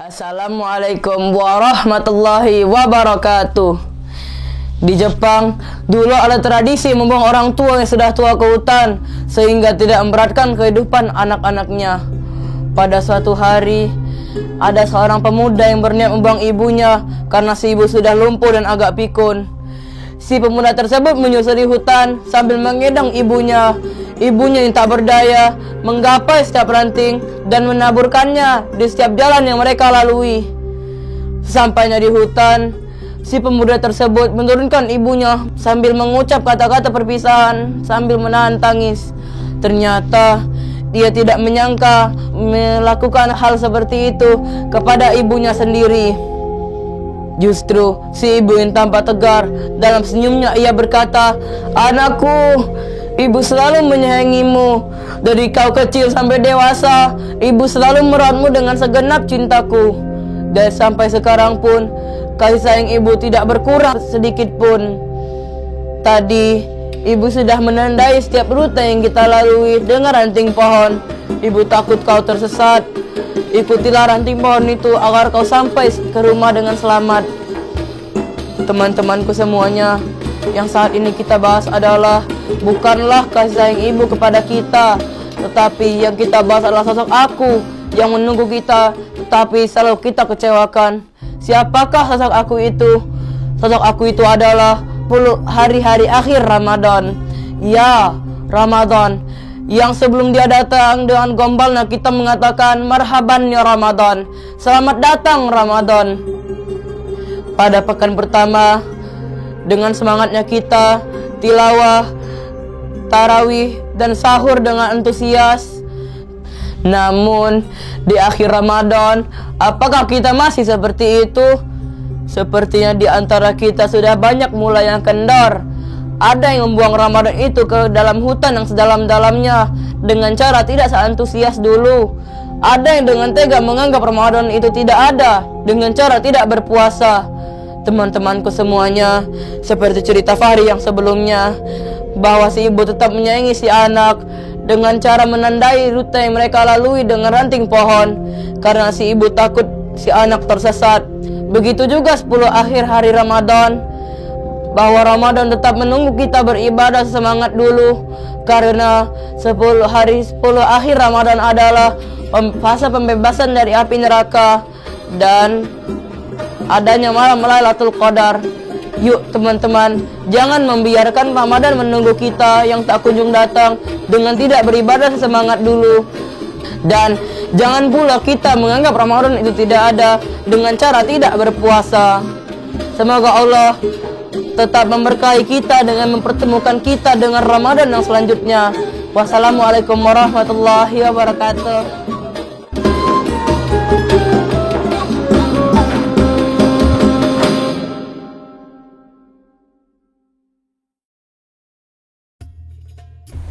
Assalamualaikum warahmatullahi wabarakatuh. Di Jepang, dulu ada tradisi membuang orang tua yang sudah tua ke hutan sehingga tidak memberatkan kehidupan anak-anaknya. Pada suatu hari, ada seorang pemuda yang berniat membuang ibunya karena si ibu sudah lumpuh dan agak pikun. Si pemuda tersebut menyusuri hutan sambil menggendong ibunya. Ibunya yang tak berdaya menggapai setiap ranting dan menaburkannya di setiap jalan yang mereka lalui. Sesampainya di hutan, si pemuda tersebut menurunkan ibunya sambil mengucap kata-kata perpisahan sambil menahan tangis. Ternyata dia tidak menyangka melakukan hal seperti itu kepada ibunya sendiri. Justru si ibu yang tampak tegar, dalam senyumnya ia berkata, "Anakku, ibu selalu menyayangimu. Dari kau kecil sampai dewasa, ibu selalu merawatmu dengan segenap cintaku. Dan sampai sekarang pun, kasih sayang ibu tidak berkurang sedikit pun. Tadi, ibu sudah menandai setiap rute yang kita lalui dengan ranting pohon. Ibu takut kau tersesat. Ikutilah ranting pohon itu agar kau sampai ke rumah dengan selamat." Teman-temanku semuanya, yang saat ini kita bahas adalah bukanlah kasih sayang ibu kepada kita, tetapi yang kita bahas adalah sosok aku yang menunggu kita, tetapi selalu kita kecewakan. Siapakah sosok aku itu? Sosok aku itu adalah hari-hari akhir Ramadan. Ya, Ramadan yang sebelum dia datang dengan gombalnya kita mengatakan marhaban ya Ramadan, selamat datang Ramadan. Pada pekan pertama, dengan semangatnya kita tilawah, tarawih, dan sahur dengan antusias. Namun di akhir Ramadan, apakah kita masih seperti itu? Sepertinya di antara kita sudah banyak mulai yang kendor. Ada yang membuang Ramadan itu ke dalam hutan yang sedalam-dalamnya dengan cara tidak seantusias dulu. Ada yang dengan tega menganggap Ramadan itu tidak ada dengan cara tidak berpuasa. Teman-temanku semuanya, seperti cerita Fahri yang sebelumnya, bahwa si ibu tetap menyayangi si anak dengan cara menandai rute yang mereka lalui dengan ranting pohon karena si ibu takut si anak tersesat. Begitu juga 10 akhir hari Ramadan, bahwa Ramadan tetap menunggu kita beribadah semangat dulu karena 10 akhir Ramadan adalah fase pembebasan dari api neraka dan adanya malam Lailatul Qadar. Yuk teman-teman, jangan membiarkan Ramadan menunggu kita yang tak kunjung datang dengan tidak beribadah semangat dulu. Dan jangan pula kita menganggap Ramadan itu tidak ada dengan cara tidak berpuasa. Semoga Allah tetap memberkahi kita dengan mempertemukan kita dengan Ramadan yang selanjutnya. Wassalamualaikum warahmatullahi wabarakatuh.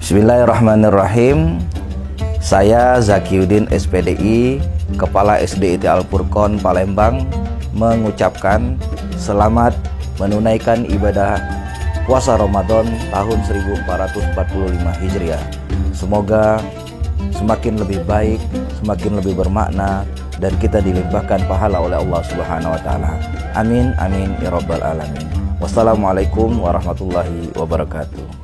Bismillahirrahmanirrahim. Saya Zakiuddin SPDI, Kepala SDIT Al-Furqon Palembang, mengucapkan selamat menunaikan ibadah puasa Ramadan tahun 1445 Hijriah. Semoga semakin lebih baik, semakin lebih bermakna, dan kita dilimpahkan pahala oleh Allah Subhanahu wa taala. Amin amin ya rabbal alamin. Wassalamualaikum warahmatullahi wabarakatuh.